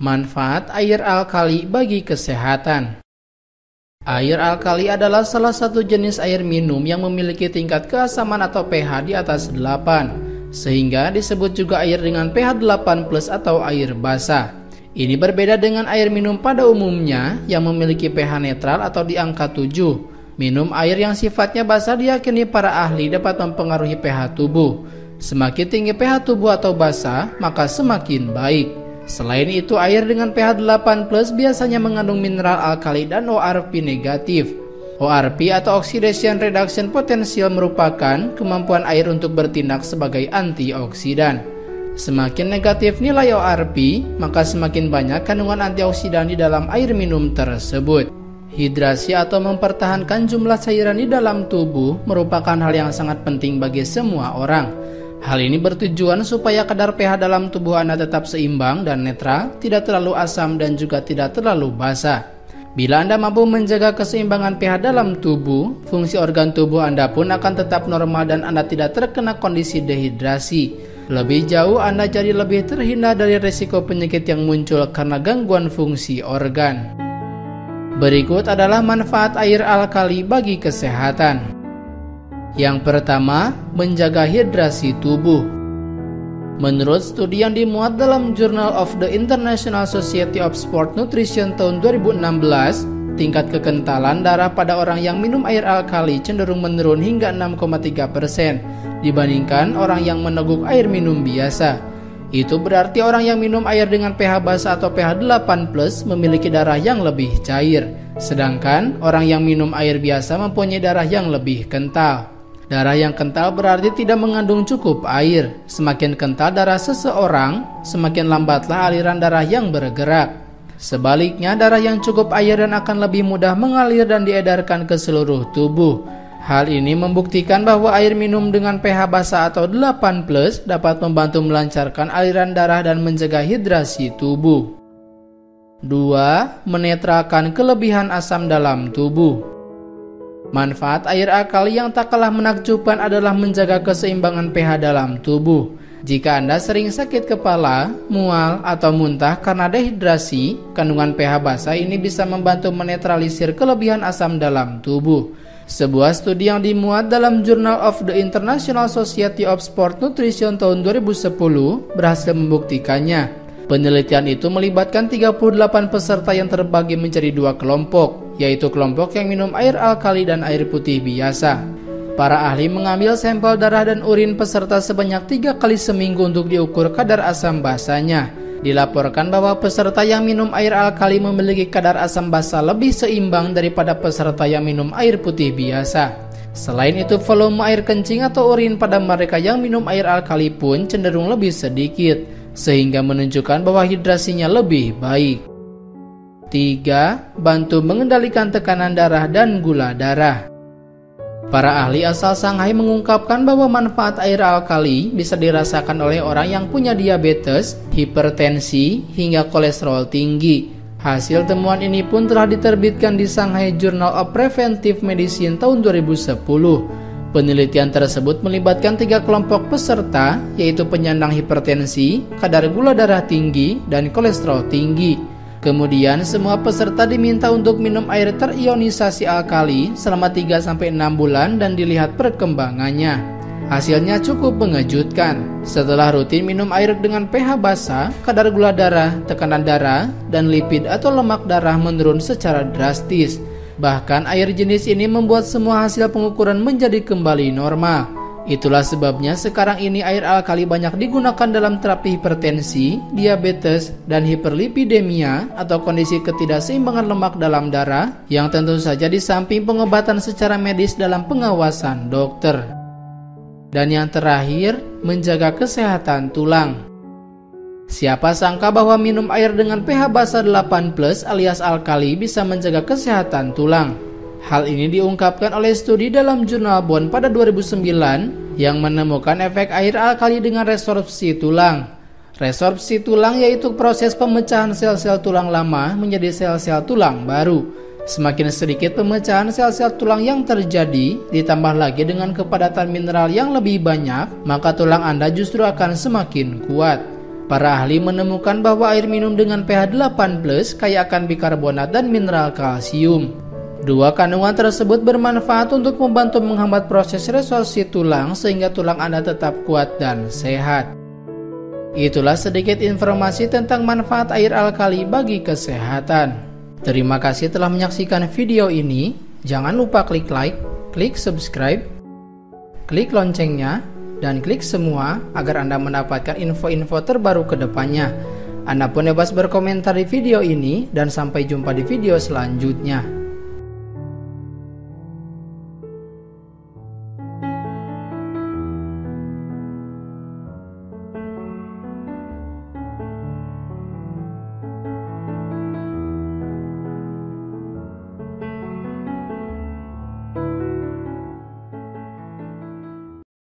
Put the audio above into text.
Manfaat air alkali bagi kesehatan. Air alkali adalah salah satu jenis air minum yang memiliki tingkat keasaman atau pH di atas 8, sehingga disebut juga air dengan pH 8+ atau air basa. Ini berbeda dengan air minum pada umumnya yang memiliki pH netral atau di angka 7. Minum air yang sifatnya basa diyakini para ahli dapat mempengaruhi pH tubuh. Semakin tinggi pH tubuh atau basa, maka semakin baik. Selain itu, air dengan pH 8+ biasanya mengandung mineral alkali dan ORP negatif. ORP atau Oxidation Reduction Potential merupakan kemampuan air untuk bertindak sebagai antioksidan. Semakin negatif nilai ORP, maka semakin banyak kandungan antioksidan di dalam air minum tersebut. Hidrasi atau mempertahankan jumlah cairan di dalam tubuh merupakan hal yang sangat penting bagi semua orang. Hal ini bertujuan supaya kadar pH dalam tubuh Anda tetap seimbang dan netral, tidak terlalu asam dan juga tidak terlalu basa. Bila Anda mampu menjaga keseimbangan pH dalam tubuh, fungsi organ tubuh Anda pun akan tetap normal dan Anda tidak terkena kondisi dehidrasi. Lebih jauh, Anda jadi lebih terhindar dari risiko penyakit yang muncul karena gangguan fungsi organ. Berikut adalah manfaat air alkali bagi kesehatan. Yang pertama, menjaga hidrasi tubuh. Menurut studi yang dimuat dalam Journal of the International Society of Sport Nutrition tahun 2016, tingkat kekentalan darah pada orang yang minum air alkali cenderung menurun hingga 6,3% dibandingkan orang yang meneguk air minum biasa. Itu berarti orang yang minum air dengan pH basa atau pH 8+ memiliki darah yang lebih cair, sedangkan orang yang minum air biasa mempunyai darah yang lebih kental. Darah yang kental berarti tidak mengandung cukup air. Semakin kental darah seseorang, semakin lambatlah aliran darah yang bergerak. Sebaliknya, darah yang cukup air dan akan lebih mudah mengalir dan diedarkan ke seluruh tubuh. Hal ini membuktikan bahwa air minum dengan pH basa atau 8+ dapat membantu melancarkan aliran darah dan menjaga hidrasi tubuh. 2. Menetralkan kelebihan asam dalam tubuh. Manfaat air alkali yang tak kalah menakjubkan adalah menjaga keseimbangan pH dalam tubuh. Jika Anda sering sakit kepala, mual, atau muntah karena dehidrasi, kandungan pH basa ini bisa membantu menetralisir kelebihan asam dalam tubuh. Sebuah studi yang dimuat dalam Journal of the International Society of Sport Nutrition tahun 2010 berhasil membuktikannya. Penelitian itu melibatkan 38 peserta yang terbagi menjadi 2 kelompok, yaitu kelompok yang minum air alkali dan air putih biasa. Para ahli mengambil sampel darah dan urin peserta sebanyak 3 kali seminggu untuk diukur kadar asam basanya. Dilaporkan bahwa peserta yang minum air alkali memiliki kadar asam basa lebih seimbang daripada peserta yang minum air putih biasa. Selain itu, volume air kencing atau urin pada mereka yang minum air alkali pun cenderung lebih sedikit, sehingga menunjukkan bahwa hidrasinya lebih baik. 3. Bantu mengendalikan tekanan darah dan gula darah. Para ahli asal Shanghai mengungkapkan bahwa manfaat air alkali bisa dirasakan oleh orang yang punya diabetes, hipertensi, hingga kolesterol tinggi. Hasil temuan ini pun telah diterbitkan di Shanghai Journal of Preventive Medicine tahun 2010. Penelitian tersebut melibatkan 3 kelompok peserta, yaitu penyandang hipertensi, kadar gula darah tinggi, dan kolesterol tinggi. Kemudian semua peserta diminta untuk minum air terionisasi alkali selama 3-6 bulan dan dilihat perkembangannya. Hasilnya cukup mengejutkan. Setelah rutin minum air dengan pH basa, kadar gula darah, tekanan darah, dan lipid atau lemak darah menurun secara drastis. Bahkan air jenis ini membuat semua hasil pengukuran menjadi kembali normal. Itulah sebabnya sekarang ini air alkali banyak digunakan dalam terapi hipertensi, diabetes, dan hiperlipidemia atau kondisi ketidakseimbangan lemak dalam darah yang tentu saja di samping pengobatan secara medis dalam pengawasan dokter. Dan yang terakhir, menjaga kesehatan tulang. Siapa sangka bahwa minum air dengan pH basa 8+ alias alkali bisa menjaga kesehatan tulang. Hal ini diungkapkan oleh studi dalam jurnal Bone pada 2009 yang menemukan efek air alkali dengan resorpsi tulang. Resorpsi tulang yaitu proses pemecahan sel-sel tulang lama menjadi sel-sel tulang baru. Semakin sedikit pemecahan sel-sel tulang yang terjadi, ditambah lagi dengan kepadatan mineral yang lebih banyak, maka tulang Anda justru akan semakin kuat. Para ahli menemukan bahwa air minum dengan pH 8+ kaya akan bikarbonat dan mineral kalsium. Dua kandungan tersebut bermanfaat untuk membantu menghambat proses resorpsi tulang sehingga tulang Anda tetap kuat dan sehat. Itulah sedikit informasi tentang manfaat air alkali bagi kesehatan. Terima kasih telah menyaksikan video ini. Jangan lupa klik like, klik subscribe, klik loncengnya, dan klik semua agar Anda mendapatkan info-info terbaru ke depannya. Anda pun bebas berkomentar di video ini dan sampai jumpa di video selanjutnya.